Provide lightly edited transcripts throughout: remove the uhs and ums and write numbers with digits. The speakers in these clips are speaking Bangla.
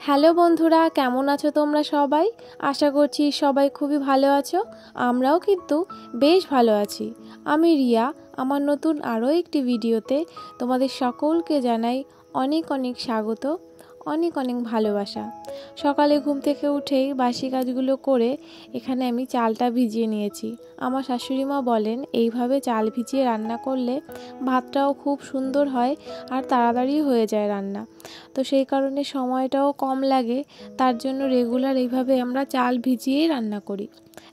হ্যালো বন্ধুরা, কেমন আছো তোমরা সবাই? আশা করছি সবাই খুবই ভালো আছো। আমরাও কিন্তু বেশ ভালো আছি। আমি রিয়া। আমার নতুন আরও একটি ভিডিওতে তোমাদের সকলকে জানাই অনেক অনেক স্বাগত, অনেক অনেক ভালোবাসা। সকালে ঘুম থেকে উঠেই বাসি কাজগুলো করে এখানে আমি চালটা ভিজিয়ে নিয়েছি। আমার শাশুড়ি মা বলেন এইভাবে চাল ভিজিয়ে রান্না করলে ভাতটাও খুব সুন্দর হয় আর তাড়াতাড়ি হয়ে যায় রান্না। তো সেই কারণে সময়টাও কম লাগে, তার জন্য রেগুলার এইভাবে আমরা চাল ভিজিয়েই রান্না করি।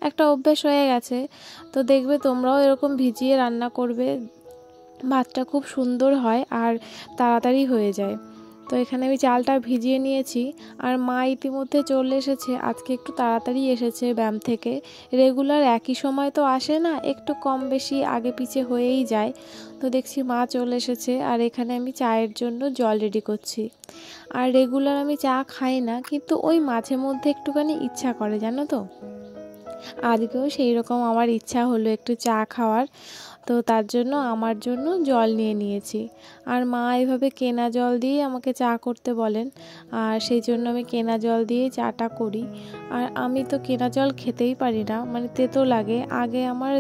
একটা অভ্যেস হয়ে গেছে। তো দেখবে তোমরাও এরকম ভিজিয়ে রান্না করবে, ভাতটা খুব সুন্দর হয় আর তাড়াতাড়ি হয়ে যায়। তো এখানে আমি চালটা ভিজিয়ে নিয়েছি আর মা ইতিমধ্যে চলে এসেছে। আজকে একটু তাড়াতাড়ি এসেছে ব্যায়াম থেকে। রেগুলার একই সময় তো আসে না, একটু কম বেশি আগে পিছে হয়েই যায়। তো দেখছি মা চলে এসেছে আর এখানে আমি চায়ের জন্য জল রেডি করছি। আর রেগুলার আমি চা খাই না, কিন্তু ওই মাঝে মধ্যে একটুখানি ইচ্ছা করে, জানো তো। আজকেও সেই রকম আমার ইচ্ছা হলো একটু চা খাওয়ার। তো তার জন্য আমার জন্য জল নিয়ে নিয়েছি। আর মা এভাবে কেনা জল দিয়ে আমাকে চা করতে বলেন, আর সেই জন্য আমি কেনা জল দিয়ে চাটা করি। আর আমি তো কেনা জল খেতেই পারি না, মানে তেতো লাগে। আগে আমার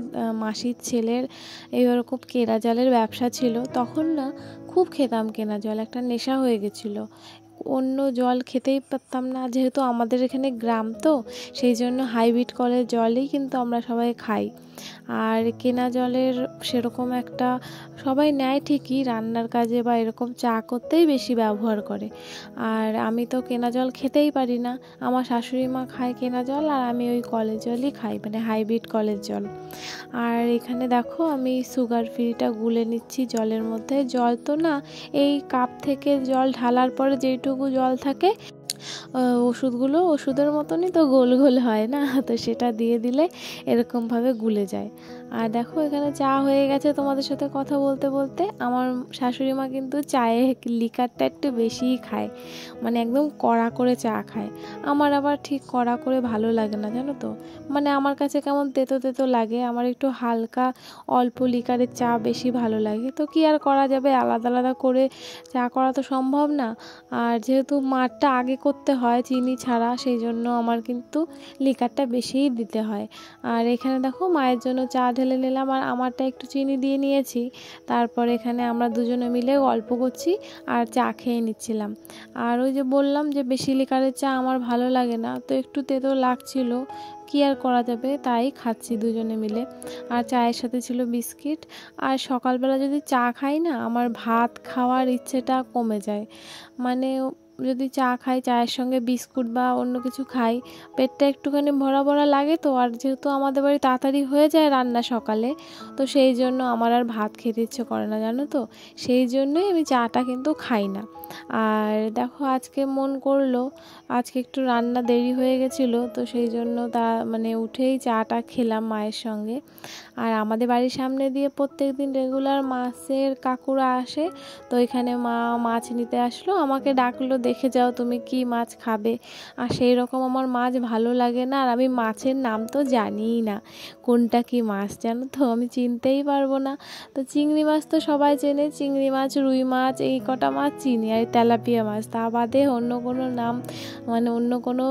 মাসির ছেলের এইরকম কেনা জলের ব্যবসা ছিল, তখন না খুব খেতাম কেনা জল, একটা নেশা হয়ে গেছিলো। অন্য জল খেতেই পারতাম না, যেহেতু আমাদের এখানে গ্রাম, তো সেই জন্য হাইব্রিড কলের জলই কিন্তু আমরা সবাই খাই। আর কেনা জলের সেরকম একটা সবাই নেয় ঠিকই, রান্নার কাজে বা এরকম চা করতেই বেশি ব্যবহার করে। আর আমি তো কেনা জল খেতেই পারি না। আমার শাশুড়ি মা খায় কেনা জল আর আমি ওই কলের জলই খাই, মানে হাইব্রিড কলের জল। আর এখানে দেখো আমি সুগার ফ্রিটা গুলে নিচ্ছি জলের মধ্যে। জল তো না, এই কাপ থেকে জল ঢালার পরে যেইটুকু জল থাকে, ওষুধের মতনই তো গোল গোল হয় না, তো সেটা দিয়ে দিলে এরকমভাবে গুলে যায়। আর দেখো এখানে চা হয়ে গেছে। তোমাদের সাথে কথা বলতে বলতে আমার শাশুড়ি মা কিন্তু চায়ে লিকারটা একটু বেশিই খায়, মানে একদম কড়া করে চা খায়। আমার আবার ঠিক কড়া করে ভালো লাগে না, জানো তো। মানে আমার কাছে কেমন তেতো তেতো লাগে, আমার একটু হালকা অল্প লিকারের চা বেশি ভালো লাগে। তো কি আর করা যাবে, আলাদা আলাদা করে চা করা তো সম্ভব না। আর যেহেতু মাঠটা আগে করতে হয় চিনি ছাড়া, সেই জন্য আমার কিন্তু লিকারটা বেশিই দিতে হয়। আর এখানে দেখো মায়ের জন্য চা ঢেলে নিলাম আর আমারটা একটু চিনি দিয়ে নিয়েছি। তারপর এখানে আমরা দুজনে মিলে গল্প করছি আর চা খেয়ে নিচ্ছিলাম। আর ওই যে বললাম যে বেশি লিকারের চা আমার ভালো লাগে না, তো একটু তেতো লাগছিল, কি আর করা যাবে, তাই খাচ্ছি দুজনে মিলে। আর চায়ের সাথে ছিল বিস্কিট। আর সকালবেলা যদি চা খাই না, আমার ভাত খাওয়ার ইচ্ছেটা কমে যায়। মানে যদি চা খাই, চায়ের সঙ্গে বিস্কুট বা অন্য কিছু খাই, পেটটা একটুখানি ভরা ভরা লাগে। তো আর যেহেতু আমাদের বাড়ি তাড়াতাড়ি হয়ে যায় রান্না সকালে, তো সেই জন্য আমার আর ভাত খেতে ইচ্ছে করে না, জানো তো। সেই জন্যই আমি চাটা কিন্তু খাই না। আর দেখো আজকে মন করলো, আজকে একটু রান্না দেরি হয়ে গেছিলো, তো সেই জন্য মানে উঠেই চাটা খেলাম মায়ের সঙ্গে। আর আমাদের বাড়ির সামনে দিয়ে প্রত্যেক দিন রেগুলার মাছের কাকুরা আসে, তো এখানে মা মাছ নিতে আসলো, আমাকে ডাকলো, দেখে যাও তুমি কি মাছ খাবে। আর সেই রকম আমার মাছ ভালো লাগে না, আর আমি মাছের নাম তো জানিই না কোনটা কি মাছ, জানো তো, আমি চিনতেই পারবো না। তো চিংড়ি মাছ তো সবাই চেনে, চিংড়ি মাছ, রুই মাছ, এই কটা মাছ চিনি, আর তেলাপিয়া মাছ, তা বাদে অন্য কোনো নাম, মানে অন্য কোনো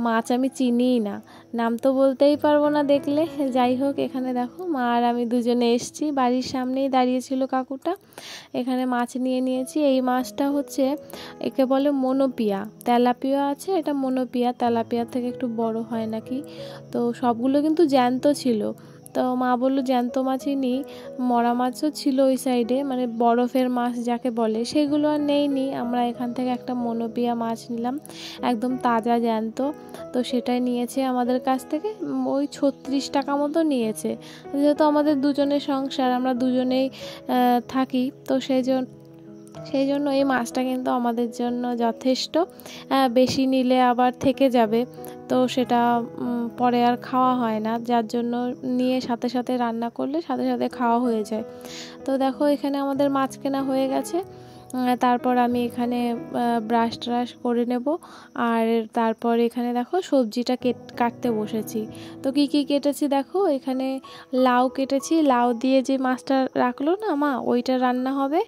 মাছ আমি চিনিই না, নাম তো বলতেই পারবো না দেখলে। যাই হোক, এখানে দেখো মা আর আমি দুজনে এসছি, বাড়ির সামনেই দাঁড়িয়েছিল কাকুটা। এখানে মাছ নিয়ে নিয়েছি। এই মাছটা হচ্ছে, একে বলে মনোপিয়া। তেলাপিয়া আছে, এটা মনোপিয়া, তেলাপিয়ার থেকে একটু বড় হয় নাকি। তো সবগুলো কিন্তু জ্যান্ত ছিল। তো মা বললো জ্যান্ত মাছই নিই। মরা মাছও ছিল ওই সাইডে, মানে বরফের মাছ যাকে বলে, সেগুলো আর নেইনি। আমরা এখান থেকে একটা মনোপিয়া মাছ নিলাম, একদম তাজা জ্যান্ত। তো সেটাই নিয়েছে আমাদের কাছ থেকে, ওই 36 টাকা মতো নিয়েছে। যেহেতু আমাদের দুজনের সংসার, আমরা দুজনেই থাকি, তো সেই জন্য এই মাছটা কিন্তু আমাদের জন্য যথেষ্ট। বেশি নিলে আবার থেকে যাবে, তো সেটা পরে আর খাওয়া হয় না, যার জন্য নিয়ে সাথে সাথে রান্না করলে সাথে সাথে খাওয়া হয়ে যায়। তো দেখো এখানে আমাদের মাছ কেনা হয়ে গেছে। তারপর আমি এখানে ব্রাশ ট্রাশ করে নেব। আর তারপর এখানে দেখো সবজিটা কাটতে বসেছি। তো কি কি কেটেছি দেখো, এখানে লাউ কেটেছি, লাউ দিয়ে যে মাছটা রাখলো না মা, ওইটা রান্না হবে।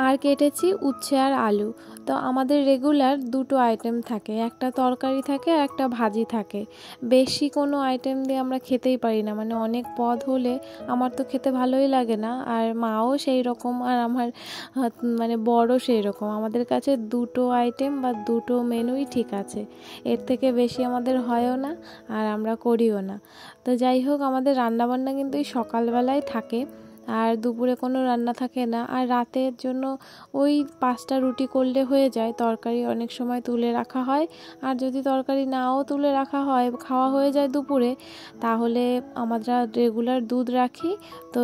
আর কেটেছি উচ্ছে আর আলু। তো আমাদের রেগুলার দুটো আইটেম থাকে, একটা তরকারি থাকে আর একটা ভাজি থাকে। বেশি কোনো আইটেম দিয়ে আমরা খেতেই পারি না, মানে অনেক পদ হলে আমার তো খেতে ভালোই লাগে না, আর মাও সেই রকম, আর আমার মানে বড় সেই রকম। আমাদের কাছে দুটো আইটেম বা দুটো মেনুই ঠিক আছে, এর থেকে বেশি আমাদের হয়ও না আর আমরা করিও না। তো যাই হোক, আমাদের রান্নাবান্না কিন্তু এই সকালবেলায় থাকে, আর দুপুরে কোনো রান্না থাকে না। আর রাতের জন্য ওই 5টা রুটি করলে হয়ে যায়। তরকারি অনেক সময় তুলে রাখা হয়, আর যদি তরকারি নাও তুলে রাখা হয়, খাওয়া হয়ে যায় দুপুরে, তাহলে আমরা রেগুলার দুধ রাখি, তো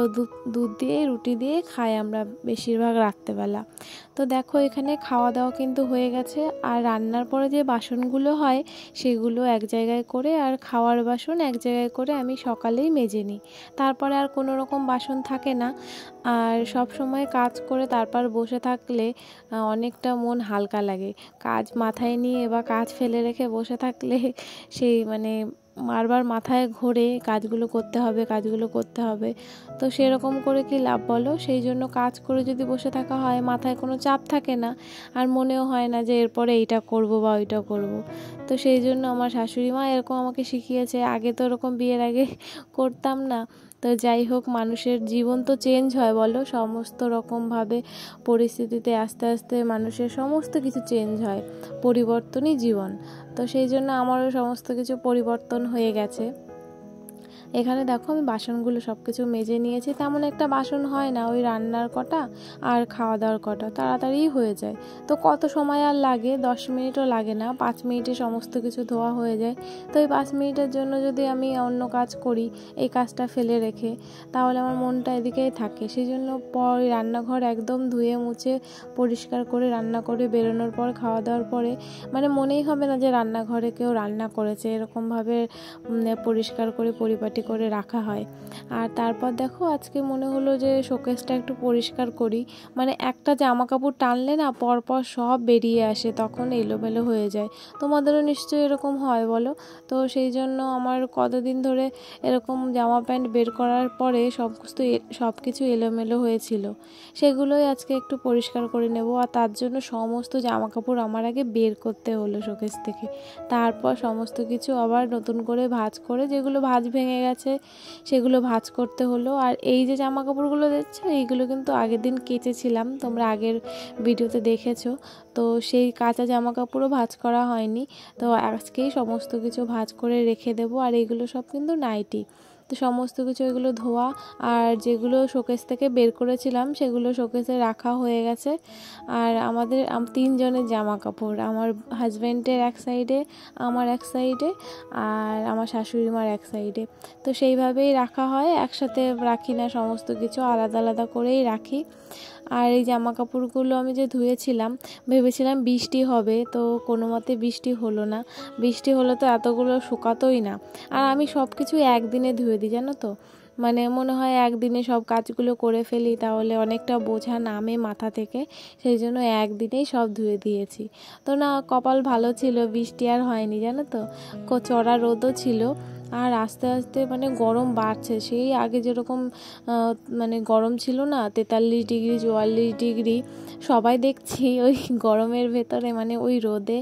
দুধ দিয়ে রুটি দিয়ে খাই আমরা বেশিরভাগ রাত্রেবেলা। তো দেখো এখানে খাওয়া দাওয়া কিন্তু হয়ে গেছে, আর রান্নার পরে যে বাসনগুলো হয় সেগুলো এক জায়গায় করে, আর খাওয়ার বাসন এক জায়গায় করে আমি সকালেই মেজে নিই। তারপরে আর কোনো রকম বাসন থাকে না। আর সব সময় কাজ করে তারপর বসে থাকলে অনেকটা মন হালকা লাগে। কাজ মাথায় নিয়ে বা কাজ ফেলে রেখে বসে থাকলে সেই মানে বারবার মাথায় ঘোরে কাজগুলো করতে হবে, কাজগুলো করতে হবে। তো সেরকম করে কি লাভ বলো? সেই জন্য কাজ করে যদি বসে থাকা হয়, মাথায় কোনো চাপ থাকে না, আর মনেও হয় না যে এরপরে এইটা করব বা ওইটা করব। তো সেই জন্য আমার শাশুড়ি মা এরকম আমাকে শিখিয়েছে। আগে তো এরকম বিয়ের আগে করতাম না। তো যাই হোক, মানুষের জীবন তো চেঞ্জ হয় বলো, সমস্ত রকমভাবে পরিস্থিতিতে আস্তে আস্তে মানুষের সমস্ত কিছু চেঞ্জ হয়, পরিবর্তনই জীবন। তো সেই জন্য আমারও সমস্ত কিছু পরিবর্তন হয়ে গেছে। এখানে দেখো আমি বাসনগুলো সব কিছু মেজে নিয়েছি। তেমন একটা বাসন হয় না, ওই রান্নার কটা আর খাওয়া দাওয়ার কটা, তাড়াতাড়ি হয়ে যায়। তো কত সময় আর লাগে? 10 মিনিটও লাগে না, 5 মিনিটে সমস্ত কিছু ধোয়া হয়ে যায়। তো এই 5 মিনিটের জন্য যদি আমি অন্য কাজ করি, এই কাজটা ফেলে রেখে, তাহলে আমার মনটা এদিকেই থাকে। সেই জন্য রান্নাঘর একদম ধুয়ে মুছে পরিষ্কার করে রান্না করে বেরোনোর পর, খাওয়া দাওয়ার পরে, মানে মনেই হবে না যে রান্নাঘরে কেউ রান্না করেছে, এরকমভাবে পরিষ্কার করে পরিপাটি করে রাখা হয়। আর তারপর দেখো আজকে মনে হলো যে শোকেসটা একটু পরিষ্কার করি। মানে একটা জামা কাপড় টানলে না পরপর সব বেরিয়ে আসে, তখন এলোমেলো হয়ে যায়। তোমাদেরও নিশ্চয়ই এরকম হয় বলো? তো সেই জন্য আমার কতদিন ধরে এরকম জামা প্যান্ট বের করার পরে সব কিছু এলোমেলো হয়েছিল, সেগুলোই আজকে একটু পরিষ্কার করে নেব। আর তার জন্য সমস্ত জামা কাপড় আমার আগে বের করতে হলো শোকেস থেকে, তারপর সমস্ত কিছু আবার নতুন করে ভাঁজ করে, যেগুলো ভাঁজ ভেঙে গেছে সেগুলো ভাঁজ করতে হলো। আর এই যে জামা কাপড়গুলো দেখছো, এইগুলো কিন্তু আগের দিন কেচেছিলাম, তোমরা আগের ভিডিওতে দেখেছো। তো সেই কাঁচা জামা কাপড়ও ভাঁজ করা হয়নি, তো আজকেই সমস্ত কিছু ভাঁজ করে রেখে দেবো। আর এইগুলো সব কিন্তু নাইটি, তো সমস্ত কিছু এগুলো ধোয়া। আর যেগুলো শোকেস থেকে বের করেছিলাম সেগুলো শোকেসে রাখা হয়ে গেছে। আর আমাদের 3 জনের জামা কাপড়, আমার হাজব্যান্ডের এক সাইডে, আমার এক সাইডে, আর আমার শাশুড়ি মার এক সাইডে। তো সেইভাবেই রাখা হয়, একসাথে রাখি না, সমস্ত কিছু আলাদা আলাদা করেই রাখি। আর এই জামা কাপড়গুলো আমি যে ধুয়েছিলাম, ভেবেছিলাম বৃষ্টি হবে, তো কোনো মতে বৃষ্টি হলো না। বৃষ্টি হলে তো এতগুলো শুকাতোই না। আর আমি সব কিছু একদিনে ধুয়ে দিই, জানো তো, মানে মনে হয় একদিনে সব কাজগুলো করে ফেলি, তাহলে অনেকটা বোঝা নামে মাথা থেকে। সেই জন্য একদিনেই সব ধুয়ে দিয়েছি। তো না, কপাল ভালো ছিল, বৃষ্টি আর হয়নি, জানো তো, চড়া রোদও ছিল। আর আস্তে আস্তে মানে গরম বাড়ছে, সেই আগে যেরকম মানে গরম ছিল না, 43 ডিগ্রি 44 ডিগ্রি, সবাই দেখছি ওই গরমের ভেতরে, মানে ওই রোদে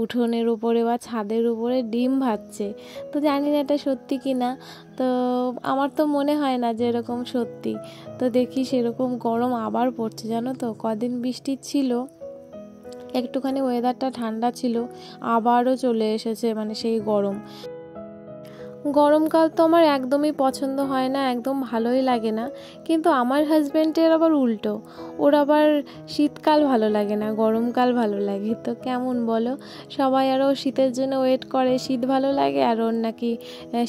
উঠোনের উপরে বা ছাদের উপরে ডিম ভাজছে। তো জানি না এটা সত্যি কি না, তো আমার তো মনে হয় না যে এরকম সত্যি। তো দেখি সেরকম গরম আবার পড়ছে, জানো তো। কদিন বৃষ্টি ছিল, একটুখানি ওয়েদারটা ঠান্ডা ছিল, আবারও চলে এসেছে মানে সেই গরম। গরমকাল তো আমার একদমই পছন্দ হয় না, একদম ভালোই লাগে না। কিন্তু আমার হাজব্যান্ডের আবার উল্টো, ওর আবার শীতকাল ভালো লাগে না, গরমকাল ভালো লাগে। তো কেমন বলো? সবাই আরও শীতের জন্য ওয়েট করে, শীত ভালো লাগে, আর ওর নাকি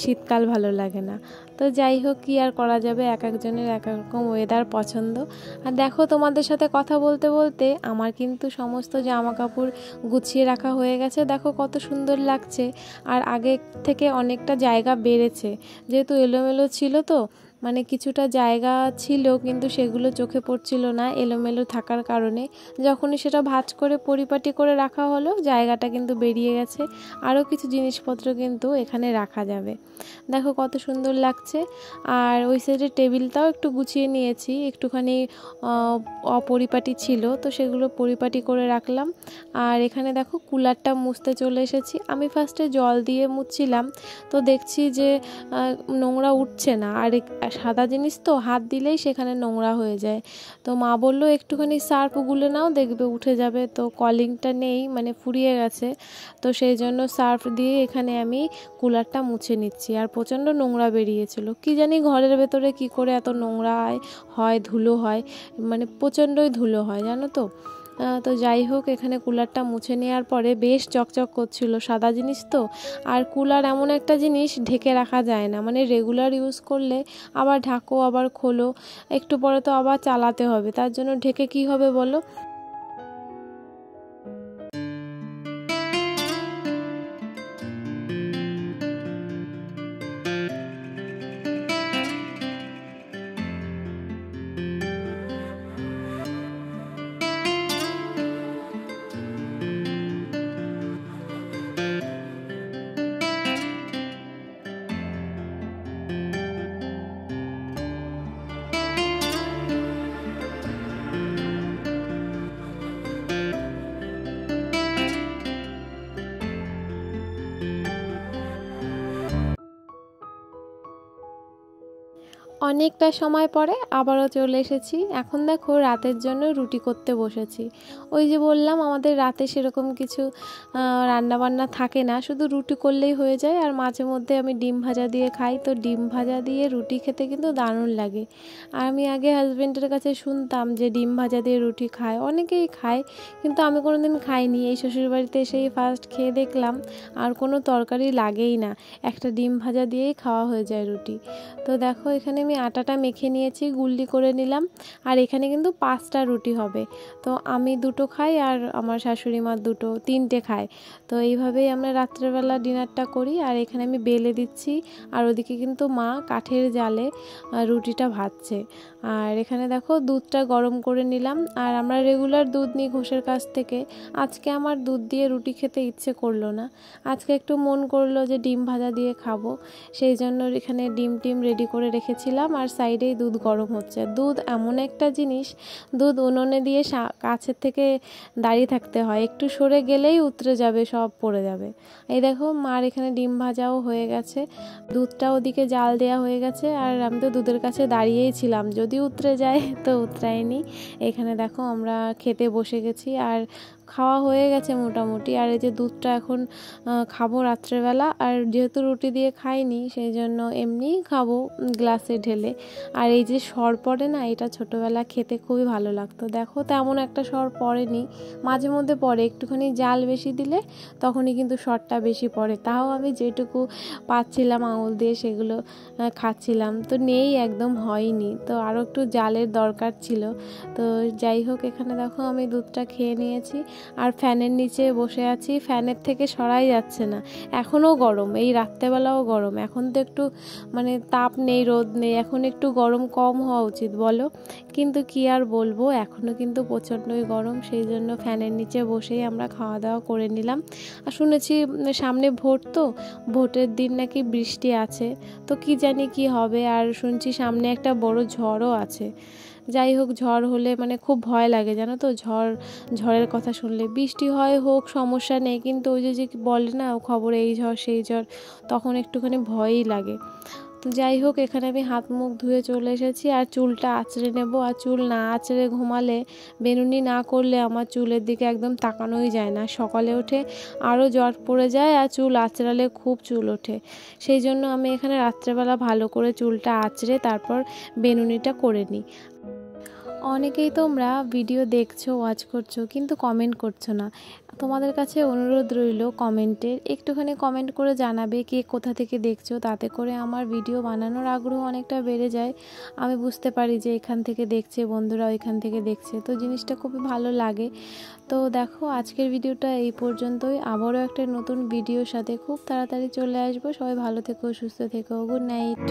শীতকাল ভালো লাগে না। তো যাই হোক, কী আর করা যাবে, এক একজনের এক এক রকম ওয়েদার পছন্দ। আর দেখো, তোমাদের সাথে কথা বলতে বলতে আমার কিন্তু সমস্ত জামা কাপড় গুছিয়ে রাখা হয়ে গেছে। দেখো কত সুন্দর লাগছে। আর আগে থেকে অনেকটা জায়গা বেড়েছে, যেহেতু এলোমেলো ছিল, তো মানে কিছুটা জায়গা ছিল কিন্তু সেগুলো চোখে পড়ছিল না এলোমেলো থাকার কারণে। যখনই সেটা ভাঁজ করে পরিপাটি করে রাখা হলো জায়গাটা কিন্তু বেরিয়ে গেছে, আরও কিছু জিনিসপত্র কিন্তু এখানে রাখা যাবে। দেখো কত সুন্দর লাগছে। আর ওই সাইডের টেবিলটাও একটু গুছিয়ে নিয়েছি, একটুখানি অপরিপাটি ছিল তো সেগুলো পরিপাটি করে রাখলাম। আর এখানে দেখো কুলারটা মুছতে চলে এসেছি। আমি ফার্স্টে জল দিয়ে মুছছিলাম, তো দেখছি যে নোংরা উঠছে না, আর সাদা জিনিস তো হাত দিলেই সেখানে নোংরা হয়ে যায়। তো মা বললো একটুখানি সার্ফ গুলে নাও, দেখবে উঠে যাবে। তো কলিংটা নেই, মানে ফুরিয়ে গেছে, তো সেই জন্য সার্ফ দিয়ে এখানে আমি কুলারটা মুছে নিচ্ছি। আর প্রচণ্ড নোংরা বেরিয়েছিল, কি জানি ঘরের ভেতরে কি করে এত নোংরা হয়, ধুলো হয়, মানে প্রচণ্ডই ধুলো হয় জানো তো। তো যাই হোক, এখানে কুলারটা মুছে নেওয়ার পরে বেশ চকচক করছিল, সাদা জিনিস তো। আর কুলার এমন একটা জিনিস ঢেকে রাখা যায় না, মানে রেগুলার ইউজ করলে আবার ঢাকো আবার খোলো, একটু পরে তো আবার চালাতে হবে, তার জন্য ঢেকে কি হবে বলো। অনেকটা সময় পরে আবারও চলে এসেছি। এখন দেখো রাতের জন্য রুটি করতে বসেছি। ওই যে বললাম আমাদের রাতে সেরকম কিছু রান্নাবান্না থাকে না, শুধু রুটি করলেই হয়ে যায়। আর মাঝে মধ্যে আমি ডিম ভাজা দিয়ে খাই, তো ডিম ভাজা দিয়ে রুটি খেতে কিন্তু দারুণ লাগে। আর আমি আগে হাজব্যান্ডের কাছে শুনতাম যে ডিম ভাজা দিয়ে রুটি খায়, অনেকেই খায়, কিন্তু আমি কোনোদিন খাইনি। এই শ্বশুরবাড়িতে এসেই ফার্স্ট খেয়ে দেখলাম আর কোনো তরকারি লাগেই না, একটা ডিম ভাজা দিয়েই খাওয়া হয়ে যায় রুটি। তো দেখো এখানে আমি আটাটা মেখে নিয়েছি, গুল্লি করে নিলাম। আর এখানে কিন্তু 5টা রুটি হবে, তো আমি 2টো খাই আর আমার শাশুড়ি মা 2টো, 3টে খায়। তো এইভাবেই আমরা রাত্রেবেলা ডিনারটা করি। আর এখানে আমি বেলে দিচ্ছি, আর ওদিকে কিন্তু মা কাঠের জালে রুটিটা ভাজছে। আর এখানে দেখো দুধটা গরম করে নিলাম। আর আমরা রেগুলার দুধ নিই ঘোষের কাছ থেকে, আজকে আমার দুধ দিয়ে রুটি খেতে ইচ্ছে করলো না, আজকে একটু মন করলো যে ডিম ভাজা দিয়ে খাবো, সেই জন্য এখানে ডিম রেডি করে রেখেছিলাম। আর সাইডেই দুধ গরম হচ্ছে। দুধ এমন একটা জিনিস, দুধ উনুনে দিয়ে কাছের থেকে দাঁড়িয়ে থাকতে হয়, একটু সরে গেলেই উতরে যাবে, সব পড়ে যাবে। এই দেখো মার এখানে ডিম ভাজাও হয়ে গেছে, দুধটা ওদিকে জাল দেওয়া হয়ে গেছে। আর আমি তো দুধের কাছে দাঁড়িয়েই ছিলাম, যদি উতরে যায় তো উতরায়নি। এখানে দেখো আমরা খেতে বসে গেছি, আর খাওয়া হয়ে গেছে মোটামুটি। আর এই যে দুধটা এখন খাবো রাত্রেবেলা। আর যেহেতু রুটি দিয়ে খাইনি সেই জন্য এমনিই খাবো গ্লাসে ঢেলে। আর এই যে সর পড়ে না, এটা ছোটোবেলা খেতে খুবই ভালো লাগতো। দেখো তেমন একটা সর পড়েনি, মাঝে মধ্যে পড়ে, একটুখানি জাল বেশি দিলে তখনই কিন্তু সরটা বেশি পড়ে। তাও আমি যেটুকু পাচ্ছিলাম আঙুল দিয়ে সেগুলো খাচ্ছিলাম, তো নেই, একদম হয়নি, তো আরও একটু জালের দরকার ছিল। তো যাই হোক, এখানে দেখো আমি দুধটা খেয়ে নিয়েছি। আর ফ্যানের নিচে বসে আছি, ফ্যানের থেকে সরাই যাচ্ছে না, এখনও গরম, এই রাত্রেবেলাও গরম। এখন তো একটু মানে তাপ নেই, রোদ নেই, এখন একটু গরম কম হওয়া উচিত বলো, কিন্তু কি আর বলবো, এখনও কিন্তু প্রচণ্ডই গরম। সেই জন্য ফ্যানের নিচে বসেই আমরা খাওয়া দাওয়া করে নিলাম। আর শুনেছি সামনে ভোট, তো ভোটের দিন নাকি বৃষ্টি আছে, তো কি জানি কি হবে। আর শুনছি সামনে একটা বড় ঝড়ও আছে। যাই হোক, ঝড় হলে মানে খুব ভয় লাগে জানো তো, ঝড়ের কথা শুনলে। বৃষ্টি হয় হোক সমস্যা নেই, কিন্তু ওই যে বলে না খবরে এই ঝড় সেই ঝড়, তখন একটুখানি ভয়ই লাগে। তো যাই হোক, এখানে আমি হাত মুখ ধুয়ে চলে এসেছি। আর চুলটা আঁচড়ে নেব, আর চুল না আঁচড়ে ঘুমালে, বেনুনি না করলে আমার চুলের দিকে একদম তাকানোই যায় না। সকালে উঠে আরও জট পড়ে যায়, আর চুল আঁচড়ালে খুব চুল ওঠে। সেই জন্য আমি এখানে রাত্রেবেলা ভালো করে চুলটা আঁচড়ে তারপর বেনুনিটা করে নিই। অনেকেই তোমরা ভিডিও দেখছো, ওয়াচ করছো, কিন্তু কমেন্ট করছো না। তোমাদের কাছে অনুরোধ রইল কমেন্টের, একটুখানি কমেন্ট করে জানাবে কে কোথা থেকে দেখছো, তাতে করে আমার ভিডিও বানানোর আগ্রহ অনেকটা বেড়ে যায়। আমি বুঝতে পারি যে এখান থেকে দেখছে বন্ধুরা, ওইখান থেকে দেখছে, তো জিনিসটা খুবই ভালো লাগে। তো দেখো আজকের ভিডিওটা এই পর্যন্তই, আবারও একটা নতুন ভিডিওর সাথে খুব তাড়াতাড়ি চলে আসবো। সবাই ভালো থেকো, সুস্থ থেকো, গুড নাইট।